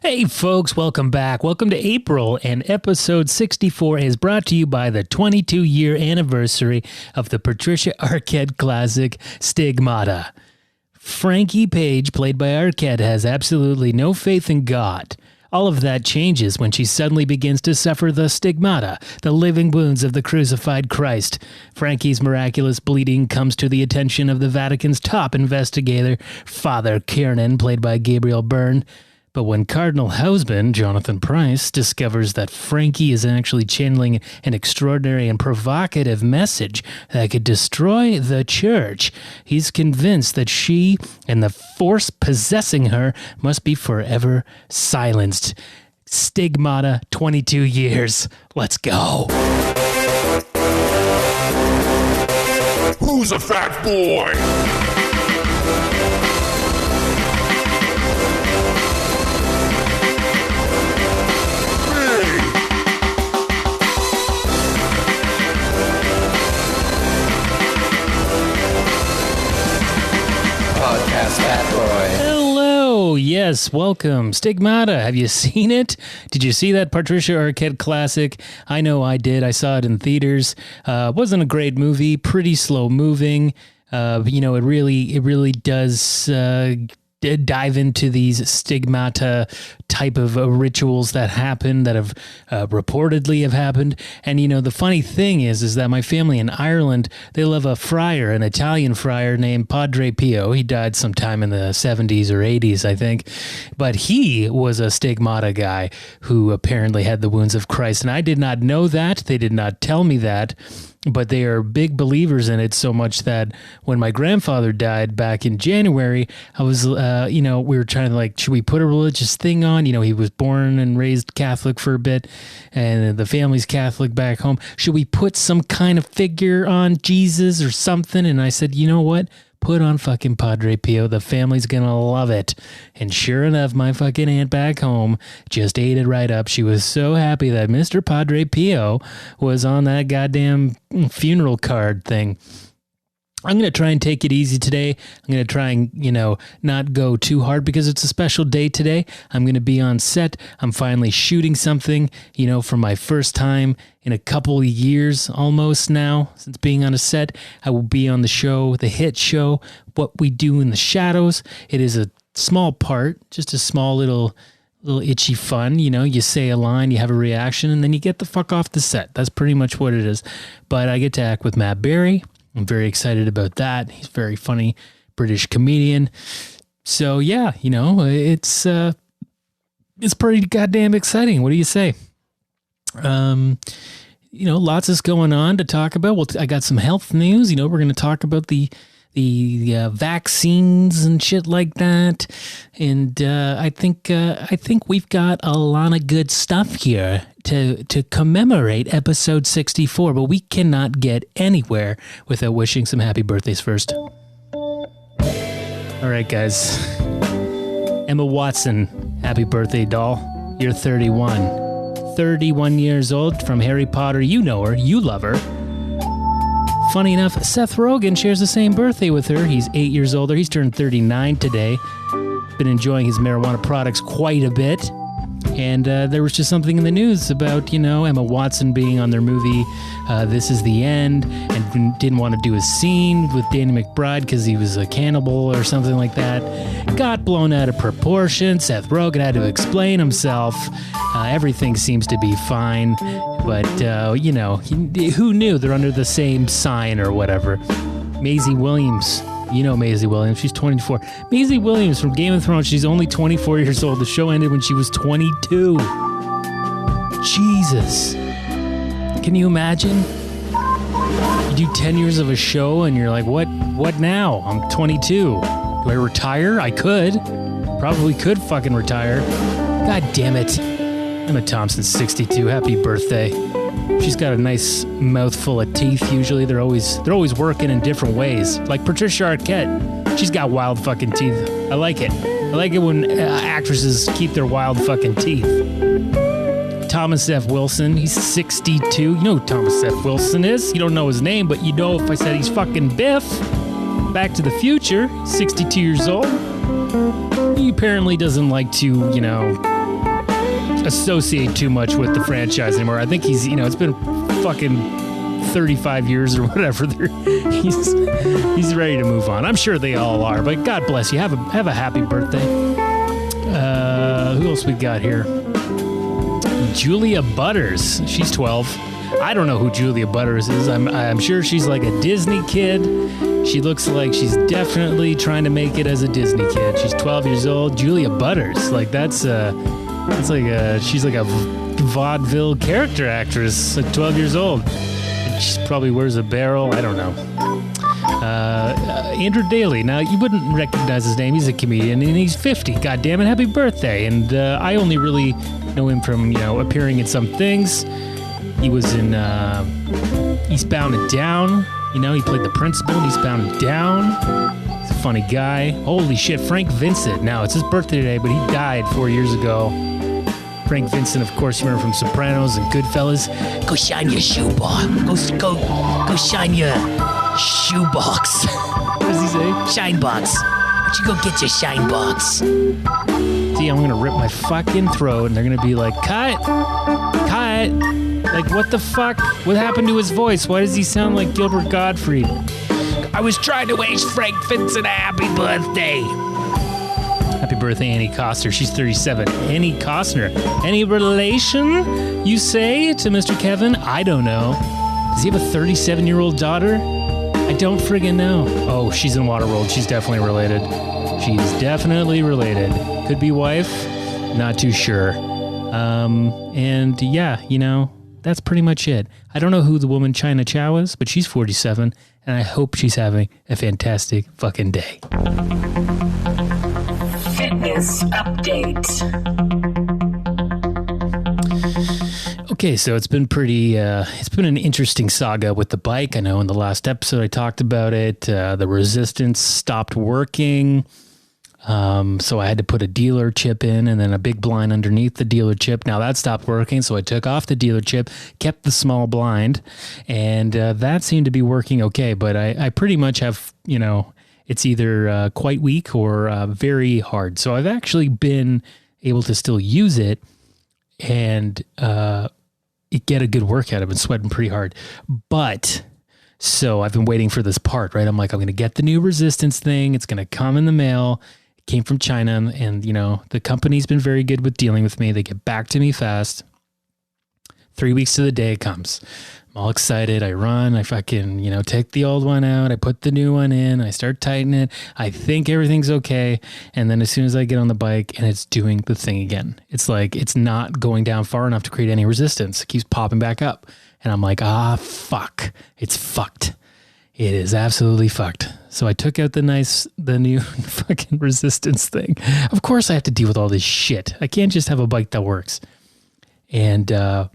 Hey folks, welcome back. Welcome to April, and episode 64 is brought to you by the 22-year anniversary of the Patricia Arquette classic Stigmata. Frankie Page, played by Arquette, has absolutely no faith in God. All of that changes when she suddenly begins to suffer the stigmata, the living wounds of the crucified Christ. Frankie's miraculous bleeding comes to the attention of the Vatican's top investigator, Father Kiernan, played by Gabriel Byrne. But when Cardinal Husband, Jonathan Pryce, discovers that Frankie is actually channeling an extraordinary and provocative message that could destroy the church, he's convinced that she and the force possessing her must be forever silenced. Stigmata, 22 years. Let's go. Who's a fat boy? Hello, yes, welcome. Stigmata, have you seen it? Did you see that Patricia Arquette classic? I know I did. I saw it in theaters. Wasn't a great movie, pretty slow moving. It really does dive into these stigmata type of rituals that happen, that have reportedly have happened. And the funny thing is that my family in Ireland, they love a friar, an Italian friar named Padre Pio. He died sometime in the 70s or 80s, I think. But he was a stigmata guy who apparently had the wounds of Christ. And I did not know that. They did not tell me that. But they are big believers in it, so much that when my grandfather died back in January, I was, we were trying to should we put a religious thing on? He was born and raised Catholic for a bit, and the family's Catholic back home. Should we put some kind of figure on Jesus or something? And I said, you know what? Put on fucking Padre Pio. The family's gonna love it. And sure enough, my fucking aunt back home just ate it right up. She was so happy that Mr. Padre Pio was on that goddamn funeral card thing. I'm going to try and take it easy today. I'm going to try and, not go too hard because it's a special day today. I'm going to be on set. I'm finally shooting something, for my first time in a couple of years almost now since being on a set. I will be on the show, the hit show, What We Do in the Shadows. It is a small part, just a small little itchy fun. You say a line, you have a reaction, and then you get the fuck off the set. That's pretty much what it is. But I get to act with Matt Berry. I'm very excited about that. He's a very funny British comedian. So yeah, it's pretty goddamn exciting. What do you say? Lots is going on to talk about. Well, I got some health news. We're going to talk about the vaccines and shit like that. And I think we've got a lot of good stuff here to commemorate episode 64, but we cannot get anywhere without wishing some happy birthdays first. All right, guys. Emma Watson, happy birthday, doll. You're 31. 31 years old, from Harry Potter. You know her. You love her. Funny enough, Seth Rogen shares the same birthday with her. He's 8 years older. He's turned 39 today. Been enjoying his marijuana products quite a bit. And there was just something in the news about, Emma Watson being on their movie This Is the End, and didn't want to do a scene with Danny McBride because he was a cannibal or something like that. Got blown out of proportion. Seth Rogen had to explain himself. Everything seems to be fine. But, who knew? They're under the same sign or whatever. Maisie Williams. Maisie Williams. She's 24. Maisie Williams from Game of Thrones. She's only 24 years old. The show ended when she was 22. Jesus. Can you imagine? You do 10 years of a show and you're like, what now? I'm 22. Do I retire? I could. Probably could fucking retire. God damn it. Emma Thompson's 62. Happy birthday. She's got a nice mouthful of teeth. Usually they're always working in different ways. Like Patricia Arquette. She's got wild fucking teeth. I like it. I like it when actresses keep their wild fucking teeth. Thomas F. Wilson, he's 62. You know who Thomas F. Wilson is. You don't know his name, but you know if I said he's fucking Biff. Back to the Future, 62 years old. He apparently doesn't like to, associate too much with the franchise anymore. I think he's, it's been fucking 35 years or whatever. He's ready to move on. I'm sure they all are, but God bless you. Have a happy birthday. Who else we got here? Julia Butters. She's 12. I don't know who Julia Butters is. I'm sure she's like a Disney kid. She looks like she's definitely trying to make it as a Disney kid. She's 12 years old. Julia Butters. Like she's like a vaudeville character actress at 12 years old. She probably wears a barrel. I don't know. Andrew Daly. Now, you wouldn't recognize his name. He's a comedian, and he's 50. God damn it, happy birthday. And I only really know him from, appearing in some things. He was in Eastbound and Down. He played the principal in Eastbound and Down. He's a funny guy. Holy shit, Frank Vincent. Now, it's his birthday today, but he died 4 years ago. Frank Vincent, of course, you remember from Sopranos and Goodfellas. Go shine your shoebox. Go shine your shoebox. What does he say? Shine box. Why don't you go get your shine box? See, I'm gonna rip my fucking throat, and they're gonna be like, cut. Like, what the fuck? What happened to his voice? Why does he sound like Gilbert Gottfried? I was trying to wish Frank Vincent a happy birthday. Happy birthday, Annie Costner. She's 37. Annie Costner. Any relation, you say, to Mr. Kevin? I don't know. Does he have a 37-year-old daughter? I don't friggin' know. Oh, she's in Waterworld. She's definitely related. Could be wife. Not too sure. And yeah, that's pretty much it. I don't know who the woman China Chow is, but she's 47, and I hope she's having a fantastic fucking day. Fitness update. Okay, so it's been it's been an interesting saga with the bike. I know in the last episode I talked about it. The resistance stopped working. So I had to put a dealer chip in and then a big blind underneath the dealer chip. Now that stopped working. So I took off the dealer chip, kept the small blind, and that seemed to be working okay. But I pretty much have, it's either quite weak or very hard. So I've actually been able to still use it and get a good workout. I've been sweating pretty hard. But so I've been waiting for this part, right? I'm like, I'm going to get the new resistance thing. It's going to come in the mail. It came from China, and the company's been very good with dealing with me. They get back to me fast. 3 weeks to the day it comes. I'm all excited. I run. I fucking, take the old one out. I put the new one in. I start tightening it. I think everything's okay. And then as soon as I get on the bike and it's doing the thing again, it's like it's not going down far enough to create any resistance. It keeps popping back up. And I'm like, fuck. It's fucked. It is absolutely fucked. So I took out the new fucking resistance thing. Of course I have to deal with all this shit. I can't just have a bike that works. And I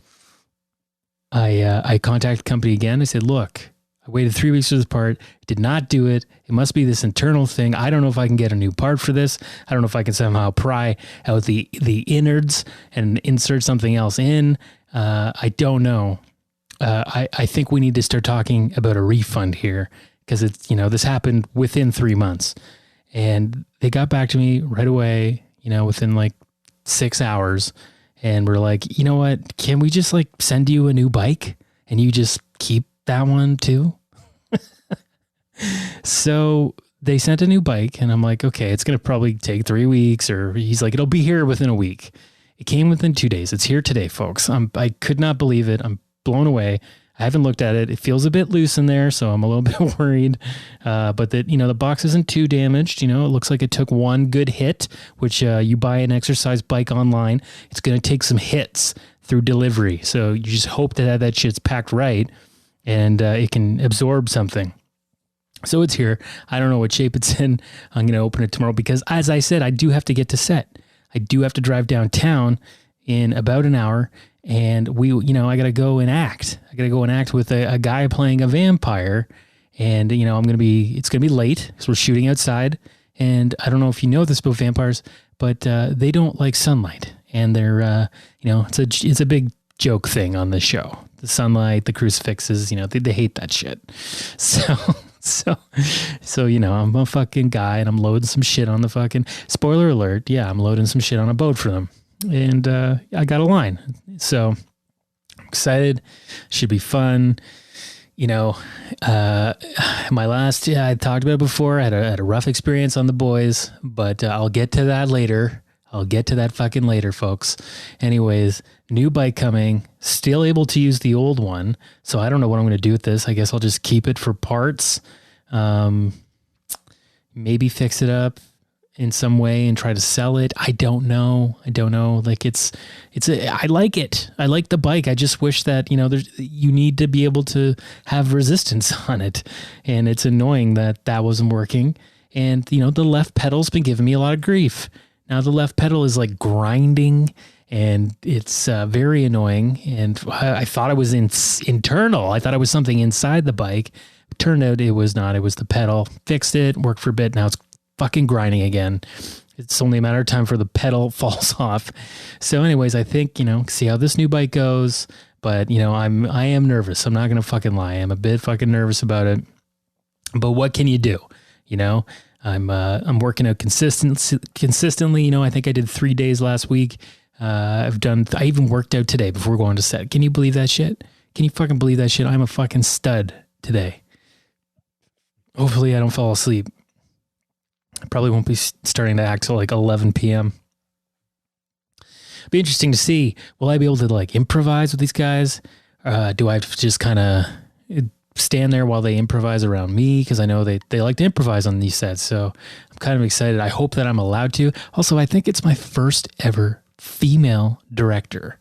contacted the company again. I said, look, I waited 3 weeks for this part. Did not do it. It must be this internal thing. I don't know if I can get a new part for this. I don't know if I can somehow pry out the innards and insert something else in. I don't know. I think we need to start talking about a refund here because it's, this happened within 3 months, and they got back to me right away, within like 6 hours. And we're like, you know what? Can we just send you a new bike and you just keep that one too? So they sent a new bike, and I'm like, okay, it's going to probably take 3 weeks, or he's like, it'll be here within a week. It came within 2 days. It's here today, folks. I could not believe it. I'm blown away. I haven't looked at it. It feels a bit loose in there, so I'm a little bit worried. But that, the box isn't too damaged. It looks like it took one good hit, which you buy an exercise bike online. It's going to take some hits through delivery. So you just hope that shit's packed right and it can absorb something. So it's here. I don't know what shape it's in. I'm going to open it tomorrow because, as I said, I do have to get to set. I do have to drive downtown in about an hour. And I got to go and act. I got to go and act with a guy playing a vampire. And, it's going to be late because we're shooting outside. And I don't know if you know this about vampires, but they don't like sunlight. And they're, it's a big joke thing on the show. The sunlight, the crucifixes, they hate that shit. So, I'm a fucking guy and I'm loading some shit on the fucking, spoiler alert. Yeah, I'm loading some shit on a boat for them. and I got a line. So I'm excited. Should be fun. You know, my last, I talked about it before. I had a rough experience on the boys, but I'll get to that later. I'll get to that fucking later, folks. Anyways, new bike coming, still able to use the old one. So I don't know what I'm going to do with this. I guess I'll just keep it for parts. Maybe fix it up in some way and try to sell it. I don't know. Like I like it. I like the bike. I just wish that, you need to be able to have resistance on it. And it's annoying that wasn't working. And, the left pedal's been giving me a lot of grief. Now the left pedal is like grinding and it's very annoying. And I thought it was internal. I thought it was something inside the bike. Turned out it was not. It was the pedal. Fixed it, worked for a bit. Now it's fucking grinding again. It's only a matter of time for the pedal falls off. So anyways, I think, see how this new bike goes. But, I am nervous. I'm not going to fucking lie. I'm a bit fucking nervous about it. But what can you do? I'm working out consistently. I think I did 3 days last week. I even worked out today before going to set. Can you believe that shit? Can you fucking believe that shit? I'm a fucking stud today. Hopefully I don't fall asleep. I probably won't be starting to act till like 11 p.m. Be interesting to see. Will I be able to like improvise with these guys? Do I have to just kind of stand there while they improvise around me? Because I know they like to improvise on these sets. So I'm kind of excited. I hope that I'm allowed to. Also, I think it's my first ever female director.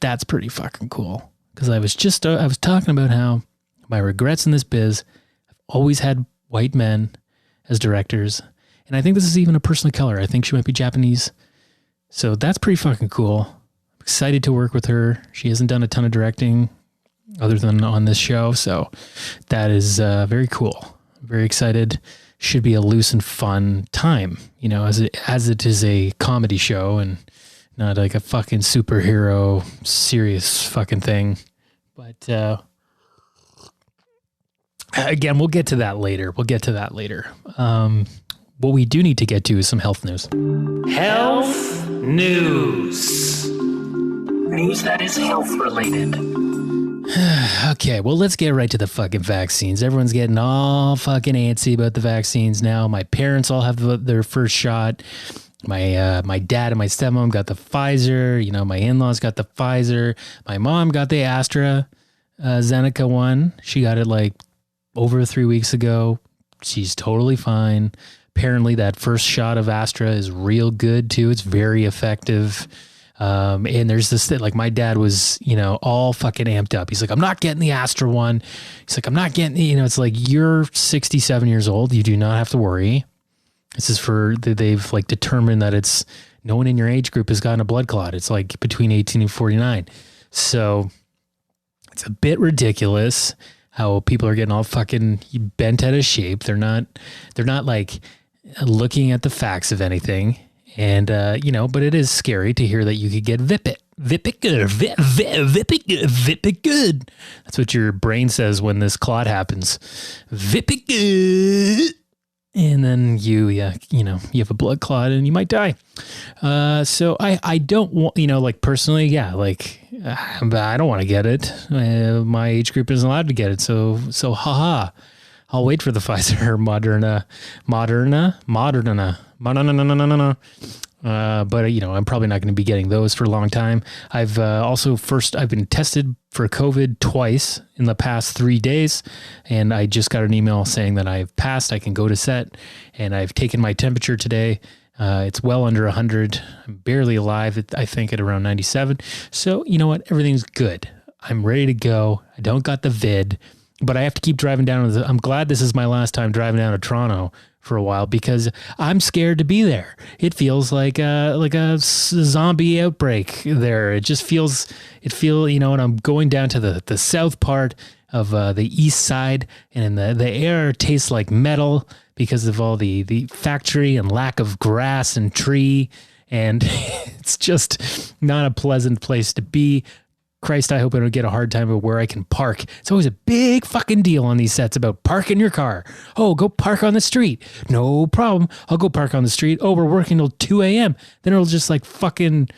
That's pretty fucking cool. Because I was talking about how my regrets in this biz, I've always had white men as directors. And I think this is even a person of color. I think she might be Japanese. So that's pretty fucking cool. I'm excited to work with her. She hasn't done a ton of directing other than on this show. So that is very cool. I'm very excited. Should be a loose and fun time, as it is a comedy show and not like a fucking superhero serious fucking thing. But again, we'll get to that later. What we do need to get to is some health news. Health news. News that is health related. Okay, well, let's get right to the fucking vaccines. Everyone's getting all fucking antsy about the vaccines now. My parents all have their first shot. My dad and my stepmom got the Pfizer. My in-laws got the Pfizer. My mom got the AstraZeneca one. She got it like over 3 weeks ago. She's totally fine. Apparently that first shot of Astra is real good too. It's very effective. And there's this thing, like my dad was, all fucking amped up. He's like, I'm not getting the Astra one. He's like, I'm not getting, it's like, you're 67 years old. You do not have to worry. This is they've like determined that no one in your age group has gotten a blood clot. It's like between 18 and 49. So it's a bit ridiculous how people are getting all fucking bent out of shape. They're not like looking at the facts of anything. And, but it is scary to hear that you could get VIPIT. VIPIT good. VIPIT good. That's what your brain says when this clot happens. VIPIT good. And then you have a blood clot and you might die. So I don't want, personally, I don't want to get it. My age group isn't allowed to get it. So haha. I'll wait for the Pfizer or Moderna. But I'm probably not going to be getting those for a long time. I've been tested for COVID twice in the past 3 days, and I just got an email saying that I've passed. I can go to set, and I've taken my temperature today. It's well under 100. I'm barely alive, I think, at around 97. So you know what? Everything's good. I'm ready to go. I don't got the vid, but I have to keep driving down. I'm glad this is my last time driving down to Toronto for a while because I'm scared to be there. It feels like a zombie outbreak there. It feels, and I'm going down to the south part of the east side, and the air tastes like metal because of all the factory and lack of grass and tree. And it's just not a pleasant place to be. Christ, I hope I don't get a hard time of where I can park. It's always a big fucking deal on these sets about parking your car. Oh, go park on the street. No problem. I'll go park on the street. Oh, we're working till 2 a.m. Then it'll just like fucking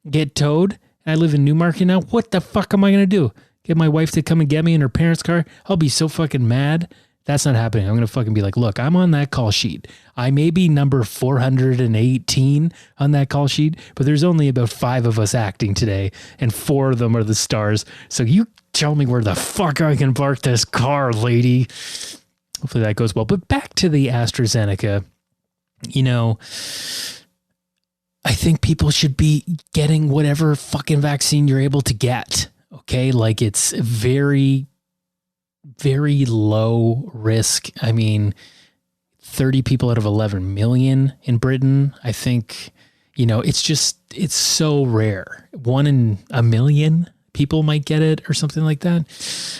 get towed. I live in Newmarket now. What the fuck am I going to do? Get my wife to come and get me in her parents' car? I'll be so fucking mad. That's not happening. I'm going to fucking be like, look, I'm on that call sheet. I may be number 418 on that call sheet, but there's only about 5 of us acting today, and 4 of them are the stars. So you tell me where the fuck I can park this car, lady. Hopefully that goes well. But back to the AstraZeneca, you know, I think people should be getting whatever fucking vaccine you're able to get. Okay. Like it's very low risk. I mean, 30 people out of 11 million in Britain. I think, you know, it's so rare. 1 in a million people might get it or something like that,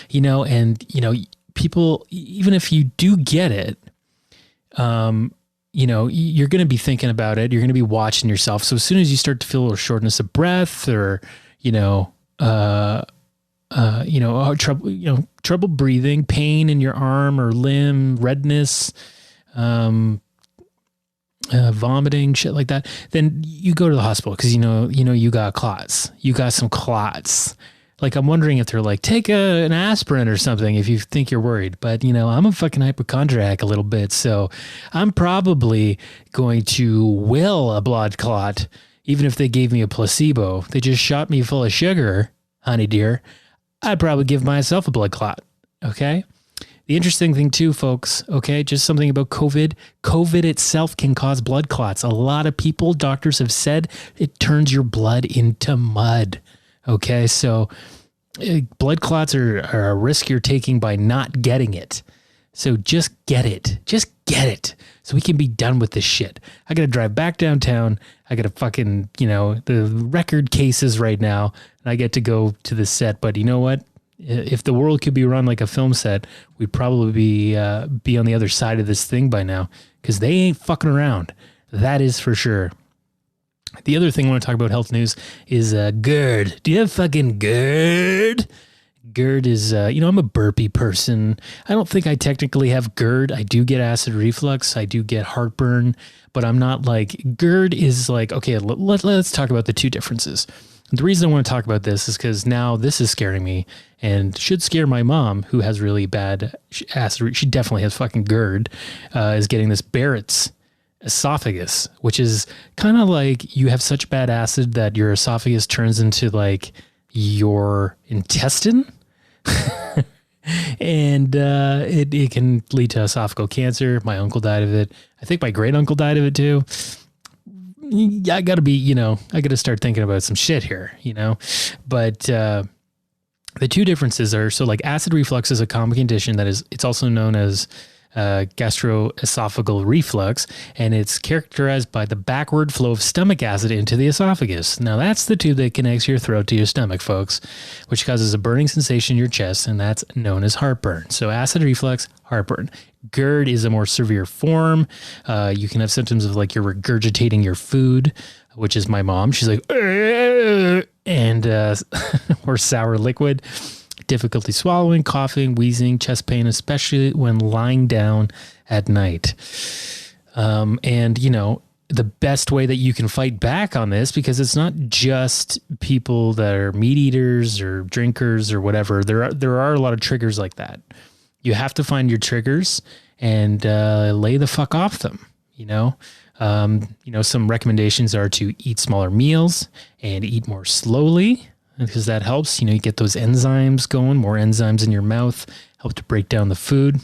you know, and, you know, people, even if you do get it, you know, you're going to be thinking about it. You're going to be watching yourself. So as soon as you start to feel a little shortness of breath or, trouble breathing, pain in your arm or limb, redness, vomiting, shit like that, then you go to the hospital because, you know, you got clots. You got some clots. Like, I'm wondering if they're like, take an aspirin or something if you think you're worried. But, you know, I'm a fucking hypochondriac a little bit, so I'm probably going to will a blood clot, even if they gave me a placebo. They just shot me full of sugar, honey dear. I'd probably give myself a blood clot, okay? The interesting thing too, folks, okay, just something about COVID. COVID itself can cause blood clots. A lot of people, doctors have said, it turns your blood into mud, okay? So blood clots are a risk you're taking by not getting it. So just get it. Just get it. So we can be done with this shit. I got to drive back downtown. I got to fucking, you know, the record cases right now. And I get to go to the set. But you know what? If the world could be run like a film set, we'd probably be on the other side of this thing by now. Because they ain't fucking around. That is for sure. The other thing I want to talk about health news is GERD. Do you have fucking GERD? GERD is, I'm a burpy person. I don't think I technically have GERD. I do get acid reflux. I do get heartburn, but I'm not like, GERD is like, okay, let's talk about the two differences. The reason I want to talk about this is because now this is scaring me and should scare my mom, who has really bad acid. She definitely has fucking GERD, is getting this Barrett's esophagus, which is kind of like you have such bad acid that your esophagus turns into like your intestine. And it can lead to esophageal cancer. My uncle died of it. I think my great uncle died of it too. I gotta be, I gotta start thinking about some shit here, but the two differences are, so like acid reflux is a common condition it's also known as gastroesophageal reflux, and it's characterized by the backward flow of stomach acid into the esophagus. Now that's the tube that connects your throat to your stomach, folks, which causes a burning sensation in your chest, and that's known as heartburn. So acid reflux, heartburn. GERD is a more severe form. You can have symptoms of like you're regurgitating your food, which is my mom. She's like, and or sour liquid. Difficulty swallowing, coughing, wheezing, chest pain, especially when lying down at night. And, the best way that you can fight back on this, because it's not just people that are meat eaters or drinkers or whatever. There are a lot of triggers like that. You have to find your triggers and lay the fuck off them, some recommendations are to eat smaller meals and eat more slowly, because that helps, you get those enzymes going, more enzymes in your mouth, help to break down the food.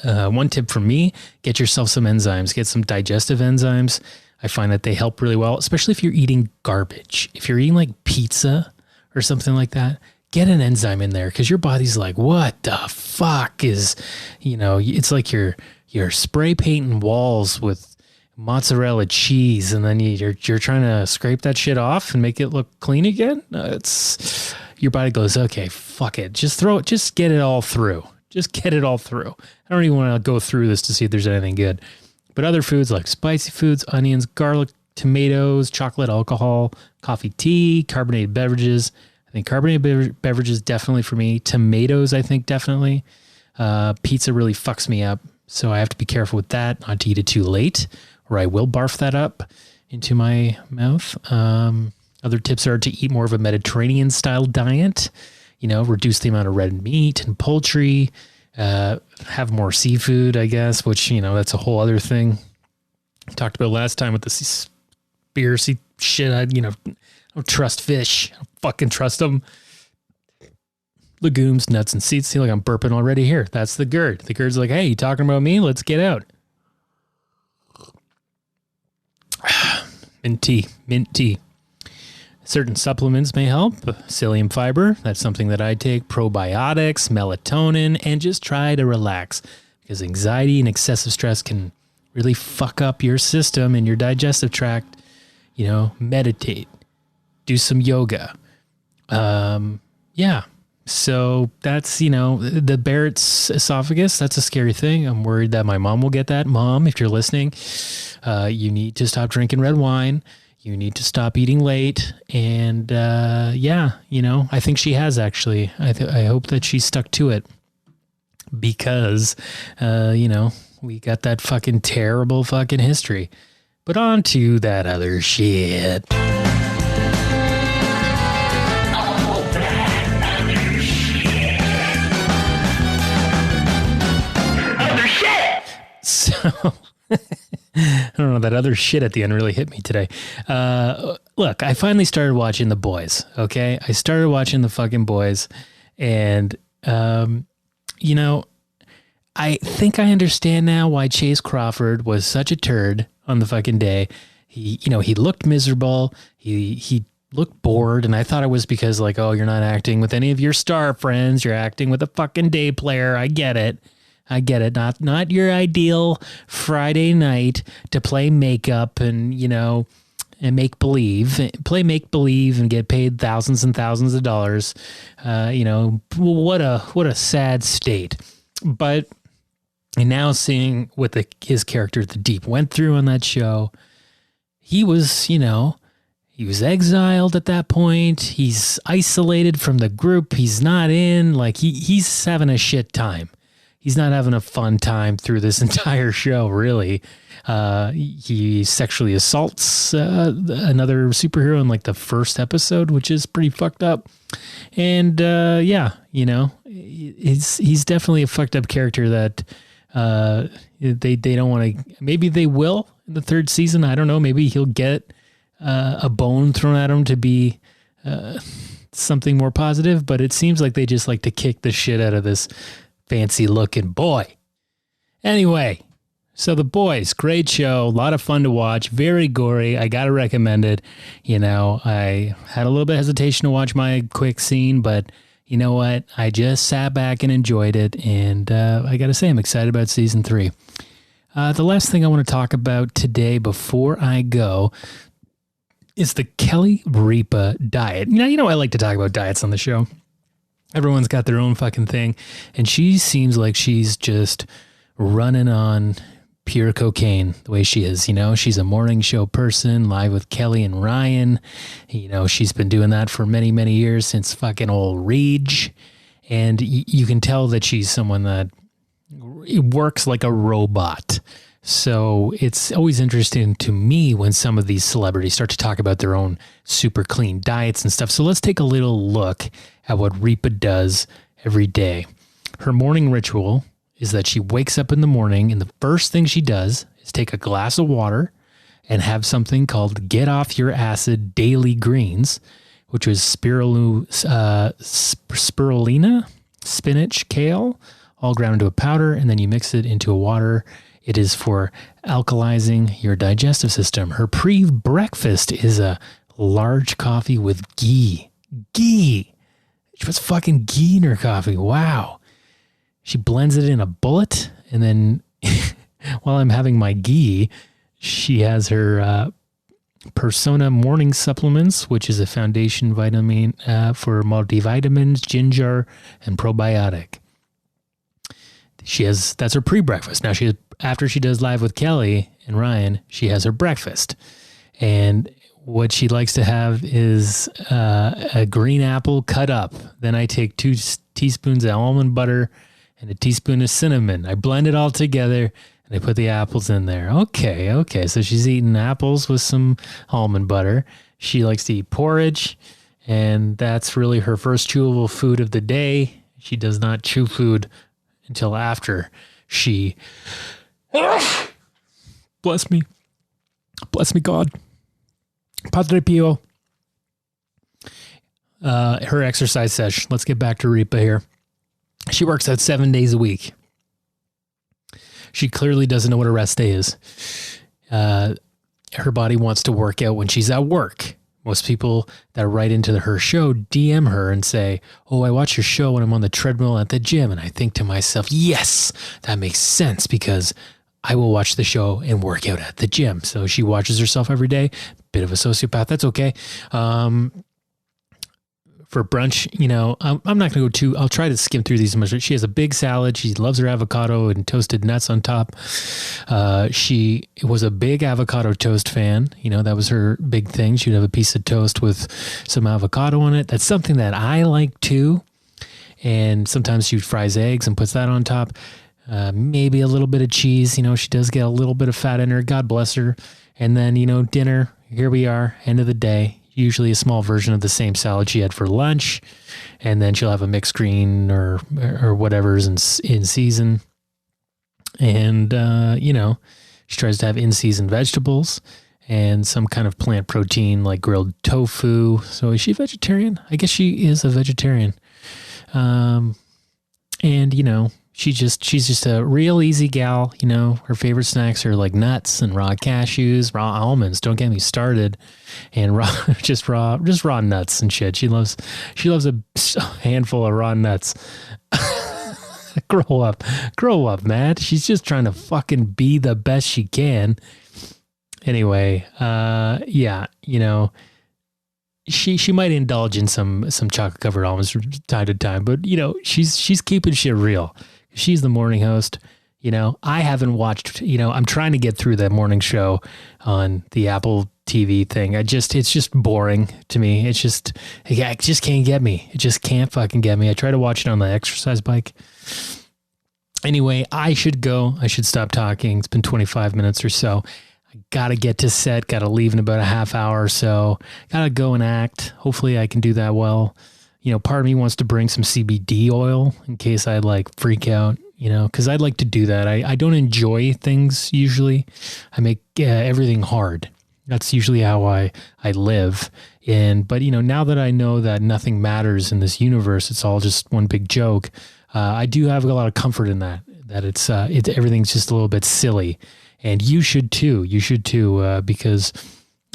One tip from me, get yourself some enzymes, get some digestive enzymes. I find that they help really well, especially if you're eating garbage. If you're eating like pizza or something like that, get an enzyme in there, because your body's like, what the fuck is, it's like you're spray painting walls with mozzarella cheese, and then you're trying to scrape that shit off and make it look clean again. It's your body goes, okay, fuck it, just get it all through. Just get it all through. I don't even want to go through this to see if there's anything good. But other foods like spicy foods, onions, garlic, tomatoes, chocolate, alcohol, coffee, tea, carbonated beverages, I think carbonated beverages definitely for me. Tomatoes, I think definitely. Pizza really fucks me up, so I have to be careful with that, not to eat it too late, or I will barf that up into my mouth. Other tips are to eat more of a Mediterranean-style diet. Reduce the amount of red meat and poultry. Have more seafood, I guess, which, that's a whole other thing. Talked about last time with the conspiracy shit. I don't trust fish. I don't fucking trust them. Legumes, nuts, and seeds. See, like I'm burping already here. That's the GERD. The GERD's like, hey, you talking about me? Let's get out. Mint tea. Certain supplements may help. Psyllium fiber, that's something that I take. Probiotics, melatonin, and just try to relax. Because anxiety and excessive stress can really fuck up your system and your digestive tract. Meditate. Do some yoga. Yeah. So that's, the Barrett's esophagus. That's a scary thing. I'm worried that my mom will get that. Mom, if you're listening, you need to stop drinking red wine. You need to stop eating late. And, I think she has actually. I hope that she's stuck to it because, we got that fucking terrible fucking history. But on to that other shit. So, I don't know, that other shit at the end really hit me today. Look, I finally started watching The Boys, okay? I started watching the fucking Boys, and, I think I understand now why Chase Crawford was such a turd on the fucking day. He looked miserable. He looked bored, and I thought it was because, like, oh, you're not acting with any of your star friends. You're acting with a fucking day player. I get it. Not your ideal Friday night to play makeup and, and play make believe and get paid thousands and thousands of dollars. What a sad state. But now seeing what his character, The Deep, went through on that show, he was exiled at that point. He's isolated from the group. He's not in, like he's having a shit time. He's not having a fun time through this entire show, really. He sexually assaults another superhero in like the first episode, which is pretty fucked up. And he's definitely a fucked up character that they don't want to. Maybe they will in the third season. I don't know. Maybe he'll get a bone thrown at him to be something more positive. But it seems like they just like to kick the shit out of this fancy looking boy. Anyway, so The Boys, great show, a lot of fun to watch, very gory. I gotta recommend it. I had a little bit of hesitation to watch my quick scene, but you know what? I just sat back and enjoyed it, and I gotta say I'm excited about season 3. The last thing I want to talk about today before I go is the Kelly Ripa diet. I like to talk about diets on the show. Everyone's got their own fucking thing. And she seems like she's just running on pure cocaine the way she is. She's a morning show person, live with Kelly and Ryan. She's been doing that for many, many years, since fucking old Rage. And you can tell that she's someone that works like a robot. So it's always interesting to me when some of these celebrities start to talk about their own super clean diets and stuff. So let's take a little look at what Ripa does every day. Her morning ritual is that she wakes up in the morning, and the first thing she does is take a glass of water and have something called Get Off Your Acid Daily Greens, which is spirulina, spinach, kale, all ground into a powder, and then you mix it into a water. It is for alkalizing your digestive system. Her pre-breakfast is a large coffee with ghee. Ghee! She puts fucking ghee in her coffee. Wow. She blends it in a bullet, and then while I'm having my ghee, she has her Persona morning supplements, which is a foundation vitamin for multivitamins, ginger, and probiotic. That's her pre-breakfast. Now after she does live with Kelly and Ryan, she has her breakfast. And what she likes to have is a green apple cut up. Then I take 2 teaspoons of almond butter and a teaspoon of cinnamon. I blend it all together and I put the apples in there. Okay. So she's eating apples with some almond butter. She likes to eat porridge, and that's really her first chewable food of the day. She does not chew food until after she... Bless me. Bless me, God. Padre Pio. Her exercise session. Let's get back to Ripa here. She works out 7 days a week. She clearly doesn't know what a rest day is. Her body wants to work out when she's at work. Most people that write into her show DM her and say, oh, I watch your show when I'm on the treadmill at the gym. And I think to myself, yes, that makes sense because I will watch the show and work out at the gym. So she watches herself every day. Bit of a sociopath. That's okay. For brunch, I'm not going to go I'll try to skim through these much. She has a big salad. She loves her avocado and toasted nuts on top. She was a big avocado toast fan. That was her big thing. She'd have a piece of toast with some avocado on it. That's something that I like too. And sometimes she fries eggs and puts that on top. Maybe a little bit of cheese. She does get a little bit of fat in her. God bless her. And then, dinner. Here we are, end of the day. Usually a small version of the same salad she had for lunch. And then she'll have a mixed green or whatever's in season. And, she tries to have in-season vegetables and some kind of plant protein like grilled tofu. So is she vegetarian? I guess she is a vegetarian. And, she's just a real easy gal. Her favorite snacks are like nuts and raw cashews, raw almonds. Don't get me started. And just raw nuts and shit. She loves a handful of raw nuts. Grow up, man. She's just trying to fucking be the best she can. Anyway, she might indulge in some chocolate covered almonds from time to time, but she's keeping shit real. She's the morning host. I haven't watched, I'm trying to get through that morning show on the Apple TV thing. It's just boring to me. It just can't get me. It just can't fucking get me. I try to watch it on the exercise bike. Anyway, I should go. I should stop talking. It's been 25 minutes or so. I got to get to set, got to leave in about a half hour or so. Got to go and act. Hopefully I can do that well. Part of me wants to bring some CBD oil in case I freak out, because I'd like to do that. I don't enjoy things usually. I make everything hard. That's usually how I live. But now that I know that nothing matters in this universe, it's all just one big joke. I do have a lot of comfort in that it's everything's just a little bit silly. And you should too. Because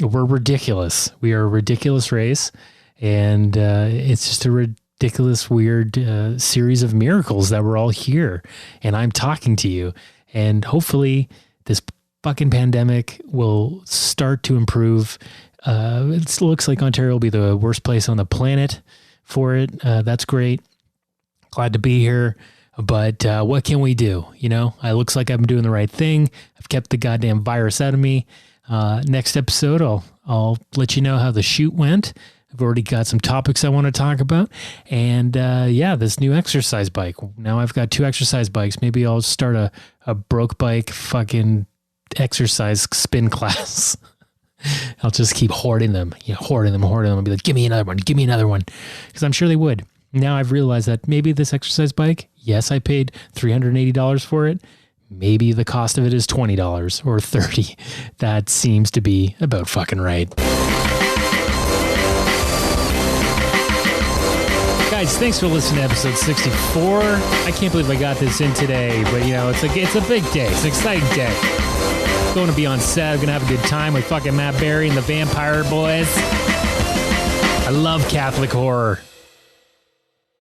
we're ridiculous. We are a ridiculous race. And it's just a ridiculous, weird series of miracles that we're all here. And I'm talking to you. And hopefully this fucking pandemic will start to improve. It looks like Ontario will be the worst place on the planet for it. That's great. Glad to be here. But what can we do? It looks like I'm doing the right thing. I've kept the goddamn virus out of me. Next episode, I'll let you know how the shoot went. I've already got some topics I want to talk about. And this new exercise bike. Now I've got 2 exercise bikes. Maybe I'll start a broke bike fucking exercise spin class. I'll just keep hoarding them. Hoarding them. I'll be like, give me another one. Because I'm sure they would. Now I've realized that maybe this exercise bike, yes, I paid $380 for it. Maybe the cost of it is $20 or $30. That seems to be about fucking right. Guys, thanks for listening to episode 64. I can't believe I got this in today, but it's a big day. It's an exciting day. Going to be on set. I'm going to have a good time with fucking Matt Berry and the Vampire Boys. I love Catholic horror.